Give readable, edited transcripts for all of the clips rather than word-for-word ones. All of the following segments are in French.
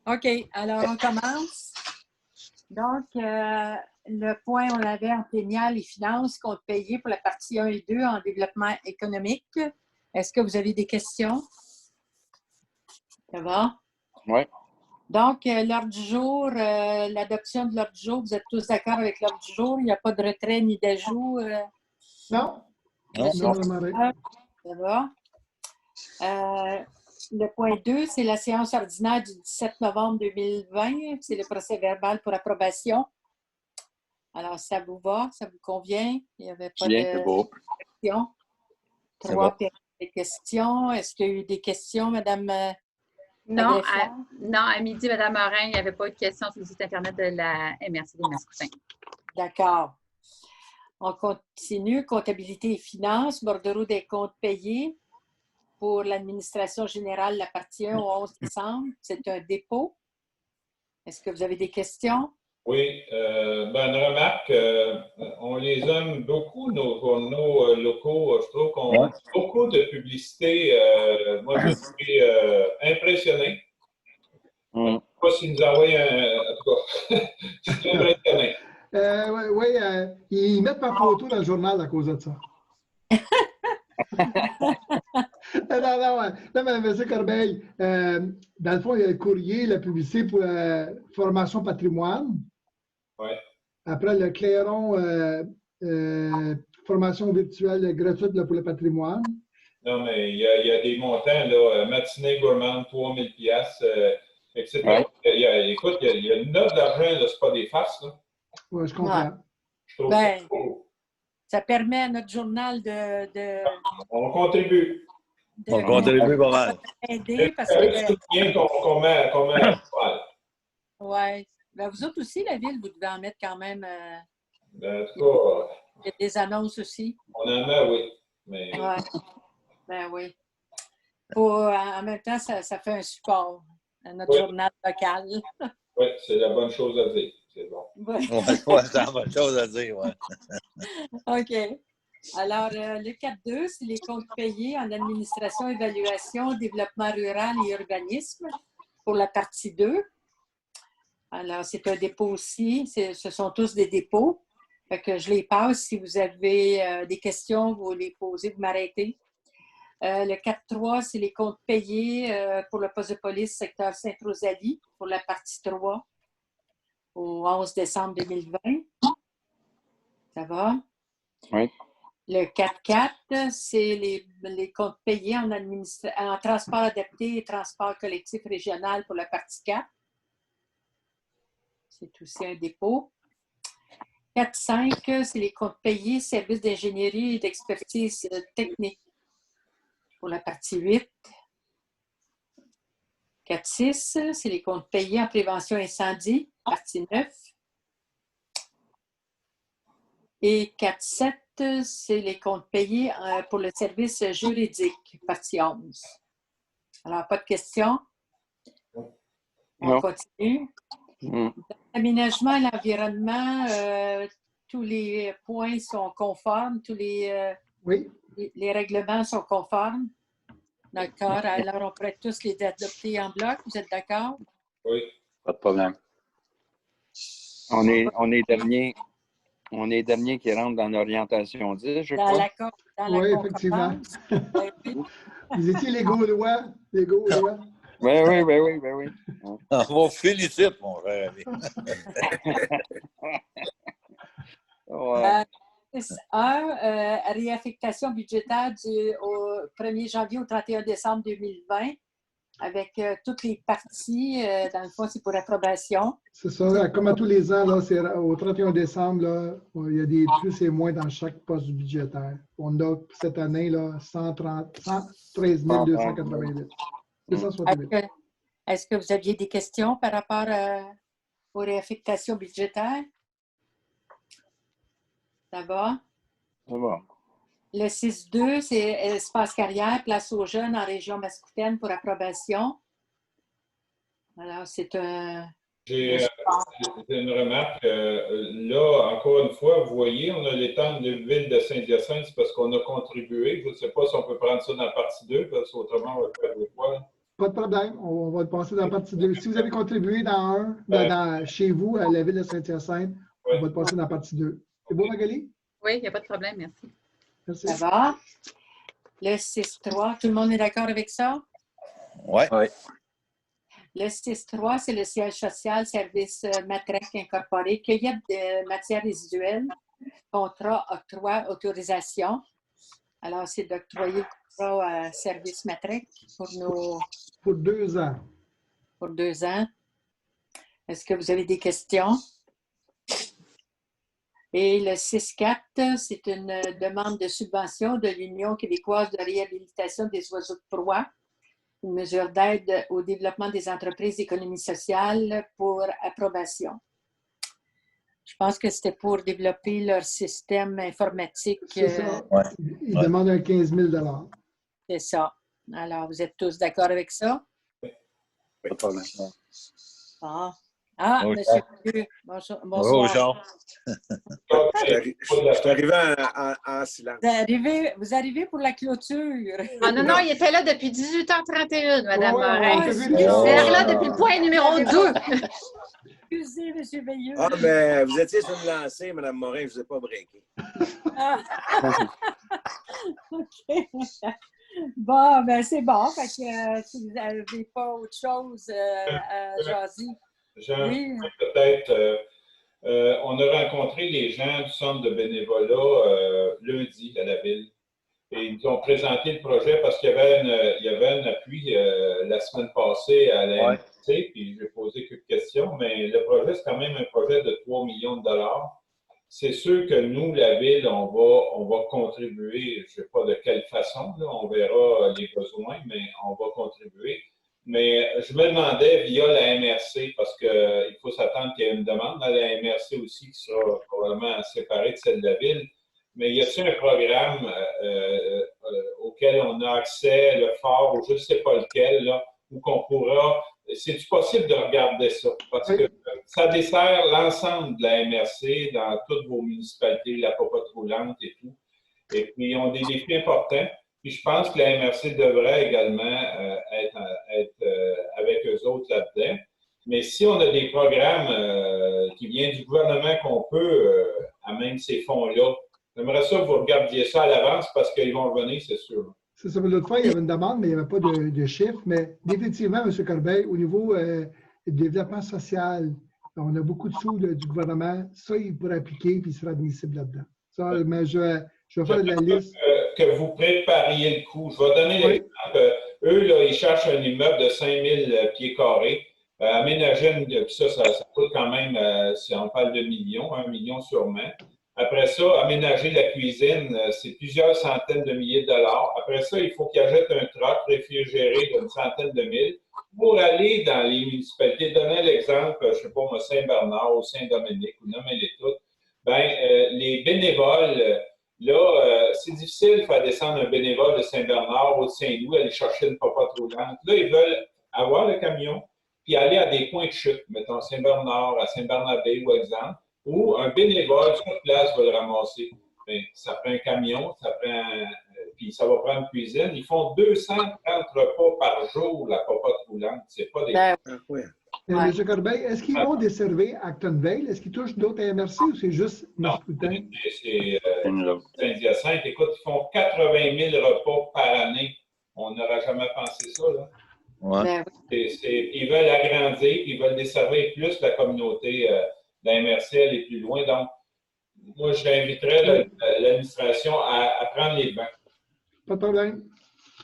OK, alors on commence. Donc, le point, on avait en plénière les finances compte payé pour la partie 1 et 2 en développement économique. Est-ce que vous avez des questions? Ça va? Oui. Donc, l'ordre du jour, l'adoption de l'ordre du jour, vous êtes tous d'accord avec l'ordre du jour? Il n'y a pas de retrait ni d'ajout? Non. Monsieur Non, le directeur? Ça va? Le point 2, c'est la séance ordinaire du 17 novembre 2020. C'est le procès verbal pour approbation. Alors, ça vous va? Ça vous convient? Il n'y avait pas de questions? 3 périodes de questions. Est-ce qu'il y a eu des questions, Madame? Non, à midi, Mme Morin, il n'y avait pas eu de questions sur le site Internet de la MRC des Mascoutins. D'accord. On continue. Comptabilité et finances, bordereau des comptes payés pour l'administration générale, la partie 1 au 11 décembre. C'est un dépôt. Est-ce que vous avez des questions? Oui, une remarque, on les aime beaucoup, nos journaux locaux. Je trouve qu'on a beaucoup de publicité. Moi, je suis impressionné. Je ne sais pas s'ils nous envoient en tout cas, je suis impressionné. Oui, ils mettent ma photo dans le journal à cause de ça. Non, mais M. Corbeil, dans le fond, il y a le courrier, la publicité pour la formation patrimoine. Oui. Après, le clairon, formation virtuelle gratuite là, pour le patrimoine. Non, mais il y a des montants, là, matinée gourmande, 3000 piastres, etc. Ouais. Écoute, il y a une note d'argent, ce n'est pas des farces. Là. Oui, je comprends. Ouais. Je trouve ça permet à notre journal on contribue. On contribue pas mal. Aider parce Avec que... le soutien qu'on met à Oui. Ben, vous autres aussi, la ville, vous devez en mettre quand même. En tout cas, il y a des annonces aussi. On en met, oui. Mais... Ouais. Ben oui. En même temps, ça fait un support à notre journal local. Oui, c'est la bonne chose à dire. C'est bon. Ouais. C'est la bonne chose à dire, oui. OK. Alors, le 4.2, c'est les comptes payés en administration, évaluation, développement rural et urbanisme pour la partie 2. Alors, c'est un dépôt aussi. Ce sont tous des dépôts. Fait que je les passe. Si vous avez des questions, vous les posez, vous m'arrêtez. Le 4.3, c'est les comptes payés pour le poste de police secteur Sainte-Rosalie pour la partie 3 au 11 décembre 2020. Ça va? Oui. Le 4.4, c'est les comptes payés en transport adapté et transport collectif régional pour la partie 4. C'est aussi un dépôt. 4.5, c'est les comptes payés services d'ingénierie et d'expertise technique pour la partie 8. 4.6, c'est les comptes payés en prévention incendie, partie 9. Et 4.7, c'est les comptes payés pour le service juridique, partie 11. Alors, pas de questions? On continue. L'aménagement et l'environnement, tous les points sont conformes, tous les règlements sont conformes. D'accord. Alors, on pourrait tous les adopter en bloc. Vous êtes d'accord? Oui. Pas de problème. On est dernier qui rentre dans l'orientation 10, je crois. Oui, effectivement. Vous étiez les Gaulois. Les Gaulois. Oui. On vous félicite, mon frère. Réaffectation budgétaire au 1er janvier au 31 décembre 2020 avec toutes les parties. Dans le fond, c'est pour approbation. C'est ça. Comme à tous les ans, là, au 31 décembre, là, il y a des plus et moins dans chaque poste budgétaire. On a cette année là, 113 288. 268. Est-ce que vous aviez des questions par rapport aux réaffectations budgétaires? Ça va? Ça va. Le 6.2, c'est espace carrière, place aux jeunes en région mascoutaine pour approbation. Alors, c'est un... J'ai une remarque. Là, encore une fois, vous voyez, on a l'étang de ville de Saint-Hyacinthe, c'est parce qu'on a contribué. Je ne sais pas si on peut prendre ça dans la partie 2, parce qu'autrement, on va faire des fois. Pas de problème. On va passer dans la partie 2. Si vous avez contribué chez vous, à la ville de Saint-Hyacinthe, on va passer dans la partie 2. C'est beau, Magali? Oui, il n'y a pas de problème, merci. Merci. Ça va? Le 6.3, tout le monde est d'accord avec ça? Ouais. Le 6.3, c'est le siège social, service Matrec incorporé, cueillette de matières résiduelles, contrat, octroi, autorisation. Alors, c'est d'octroyer le contrat à service Matrec Pour 2 ans. Pour 2 ans. Est-ce que vous avez des questions? Et le 6.4, c'est une demande de subvention de l'Union québécoise de réhabilitation des oiseaux de proie, une mesure d'aide au développement des entreprises d'économie sociale pour approbation. Je pense que c'était pour développer leur système informatique. C'est ça. Ils demandent un 15 000 $. C'est ça. Alors, vous êtes tous d'accord avec ça? Pas de problème. Bonjour. Monsieur Pieux. Bonjour. Bonjour, Jean. Je suis arrivé en silence. Vous arrivez pour la clôture. Ah non, il était là depuis 18h31, Mme Ouais, Morin. on t'a vu, Il est là depuis le point numéro 2. Excusez, M. Veilleux. Ah, mais vous étiez sur une lancée, Mme Morin, je ne vous ai pas breaké. OK. Bon, ben c'est bon. Fait que si vous n'avez pas autre chose à jaser. Oui. Peut-être, on a rencontré les gens du centre de bénévolat lundi à la ville. Et ils nous ont présenté le projet parce qu'il y avait un appui la semaine passée à la MRC, puis j'ai posé quelques questions, mais le projet, c'est quand même un projet de 3 millions de dollars. C'est sûr que nous, la ville, on va contribuer, je ne sais pas de quelle façon, là, on verra les besoins, mais on va contribuer. Mais je me demandais via la MRC, parce qu'il faut s'attendre qu'il y ait une demande à la MRC aussi qui sera probablement séparée de celle de la ville. Mais y a-t-il un programme auquel on a accès, le phare, ou je ne sais pas lequel, là, où qu'on pourra... C'est-tu possible de regarder ça? Parce que ça dessert l'ensemble de la MRC dans toutes vos municipalités, la popote roulante et tout. Et puis, ils ont des défis importants. Puis, je pense que la MRC devrait également être avec eux autres là-dedans. Mais si on a des programmes qui viennent du gouvernement qu'on peut amener ces fonds-là, j'aimerais ça que vous regardiez ça à l'avance parce qu'ils vont revenir, c'est sûr. C'est ça. L'autre fois, il y avait une demande, mais il n'y avait pas de chiffres. Mais définitivement, M. Corbeil, au niveau du développement social, on a beaucoup de sous du gouvernement. Ça, il pourrait appliquer puis il sera admissible là-dedans. Ça, mais je vais faire de la liste. Que vous prépariez le coup. Je vais donner l'exemple. Eux, là, ils cherchent un immeuble de 5000 pieds carrés. Aménager, ça coûte quand même, si on parle de millions, 1 million sûrement. Après ça, aménager la cuisine, c'est plusieurs centaines de milliers de dollars. Après ça, il faut qu'ils achètent un troc réfrigéré d'une centaine de mille pour aller dans les municipalités. Donner l'exemple, je ne sais pas moi, Saint-Bernard ou Saint-Dominique, ou nommez-les toutes. Les bénévoles, là, c'est difficile de faire descendre un bénévole de Saint-Bernard ou de Saint-Louis, aller chercher une popote roulante. Là, ils veulent avoir le camion puis aller à des points de chute, mettons Saint-Bernard, à Saint-Bernabé, ou exemple, où un bénévole sur place va le ramasser. Bien, ça prend un camion, puis ça va prendre une cuisine. Ils font 230 repas par jour, la popote roulante. C'est pas des... M. Corbeil, est-ce qu'ils vont desservir Actonville? Est-ce qu'ils touchent d'autres MRC ou c'est juste Mascoutin? C'est Saint-Hyacinthe. Écoute, ils font 80 000 repas par année. On n'aurait jamais pensé ça, là. Ouais. Ils veulent agrandir, ils veulent desservir plus la communauté de la MRC, aller plus loin. Donc, moi, je l'inviterais l'administration à prendre les devants. Pas de problème.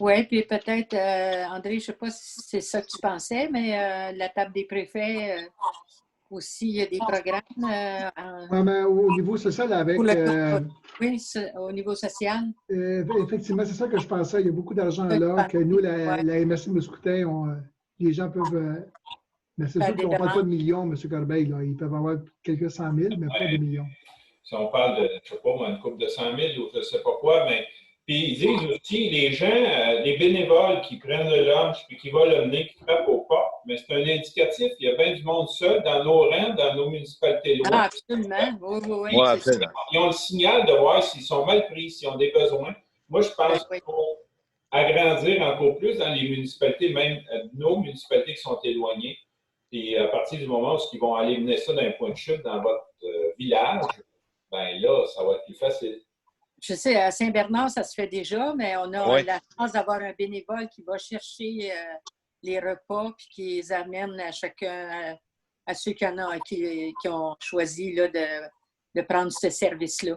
Oui, puis peut-être, André, je ne sais pas si c'est ça que tu pensais, mais la table des préfets, aussi, il y a des programmes. Mais au niveau social, avec... oui, au niveau social. Effectivement, c'est ça que je pensais. Il y a beaucoup d'argent là, que nous, la MRC Mascoutin, les gens peuvent... mais c'est sûr qu'on ne parle pas de millions, M. Corbeil. Là. Ils peuvent avoir quelques 100 000, mais pas de millions. Si on parle de, je ne sais pas, une couple de 100 000 ou je ne sais pas quoi, mais... Puis ils disent aussi, les gens, les bénévoles qui prennent le lunch puis qui vont le mener, qui frappent au pas, mais c'est un indicatif. Il y a bien du monde seul dans nos rangs, dans nos municipalités loin. Ah, absolument. Oui. Ouais, absolument. Ils ont le signal de voir s'ils sont mal pris, s'ils ont des besoins. Moi, je pense qu'il faut agrandir encore plus dans les municipalités, même nos municipalités qui sont éloignées. Et à partir du moment où ils vont aller mener ça d'un point de chute dans votre village, ben là, ça va être plus facile. Je sais, à Saint-Bernard, ça se fait déjà, mais on a Oui. la chance d'avoir un bénévole qui va chercher les repas puis qui les amène à chacun, à ceux qui ont choisi là, de prendre ce service-là.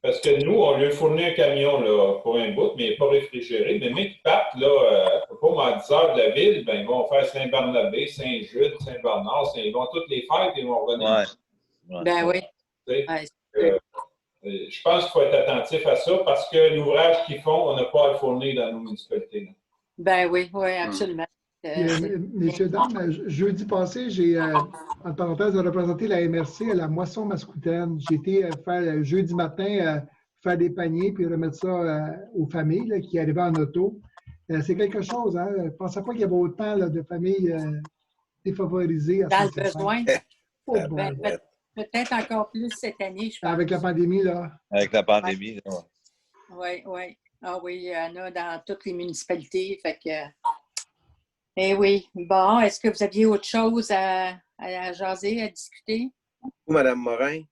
Parce que nous, on lui fournit un camion là, pour un bout, mais il n'est pas réfrigéré. Mais même qu'ils partent, là, pas à 10 heures de la ville, ben, ils vont faire Saint-Barnabé, Saint-Jude, Saint-Bernard, ils vont toutes les faire et ils vont revenir. Ouais. Ben oui. Ouais, Je pense qu'il faut être attentif à ça parce que l'ouvrage qu'ils font, on n'a pas à le fournir dans nos municipalités. Là. ben oui, absolument. Messieurs, dames, jeudi passé, j'ai, en parenthèse, représenté la MRC à la moisson mascoutaine. J'ai été faire jeudi matin, faire des paniers puis remettre ça aux familles là, qui arrivaient en auto. C'est quelque chose, hein? Je ne pensais pas qu'il y avait autant là, de familles défavorisées. À Dans le besoin. Oh, Ben, peut-être encore plus cette année, je pense. avec la pandémie, là. Avec la pandémie, là. Oui, oui. Ah oui, il y en a dans toutes les municipalités. Fait que. Eh oui. Bon, est-ce que vous aviez autre chose à jaser, à discuter? Vous, Mme Morin,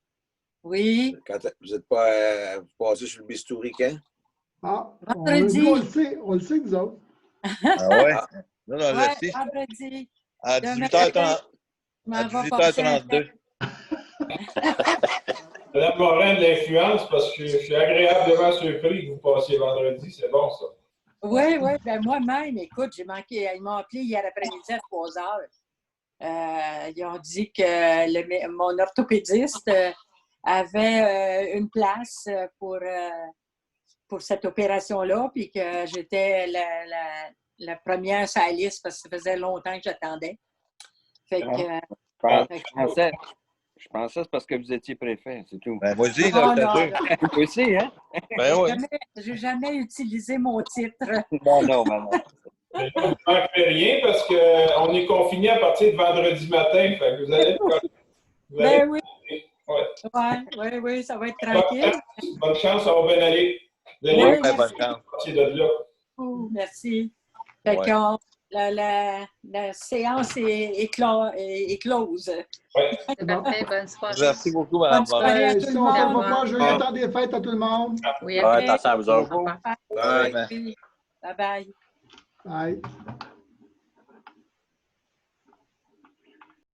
Oui. quand vous n'êtes pas passé sur le bistouri quand? Ah, Vendredi. On le sait, nous autres. Ah ouais? Non, non, Ouais, le 6. vendredi. À Demain, 18h30. je m'en À vais passer un 18h32. Mme Morin de l'influence, parce que je suis agréablement surpris que vous passiez vendredi. C'est bon, ça. Oui, oui. Ben moi-même, écoute, j'ai manqué. Ils m'ont appelé hier après-midi à 3 heures. Ils ont dit que mon orthopédiste avait une place pour cette opération-là, puis que j'étais la première sur la liste parce que ça faisait longtemps que j'attendais. Fait que, Je pensais que c'est parce que vous étiez préfet, c'est tout. Ben, vas-y, Non, là, non, t'as deux. Vous aussi, hein? Ben oui. j'ai jamais utilisé mon titre. Non. Mais vous ne manquerez rien parce qu'on est confiné à partir de vendredi matin. Fait que vous allez Ben oui. Ouais. Oui, ça va être tranquille. Bonne chance, ça va bien aller. Vous allez Oui, bonne chance. partir de là. Merci. Fait Ouais. que la séance est close. Ouais. C'est parfait. Bonne soirée. Merci beaucoup, Mme Bonne soirée. Morin. à tout Si le on ne monde. voit pas, joyeux temps des fêtes à tout le monde. Oui, Ouais, après. attention à vous autres. Au revoir. Bye. Bye bye. Bye.